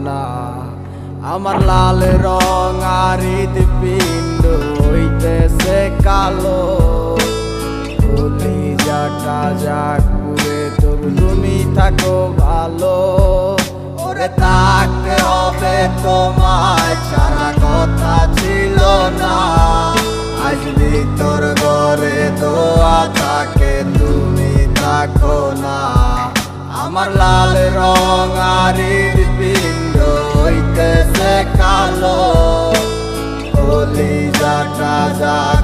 না। আমার লাল রং আর হৃদপিণ্ড হইতেছে কালো, কলিজাটা যাক পুড়ে তবু তুমি থাকো ভালো। ওরে থাকতে হবে তোমায় ছাড়া কথা ছিল না, আজ ভিতর ঘরে দোয়া থাকে তুমি থাকো না। আমার লাল রং আর হৃদপিণ্ড হইতেছে কালো, কলিজাটা যাক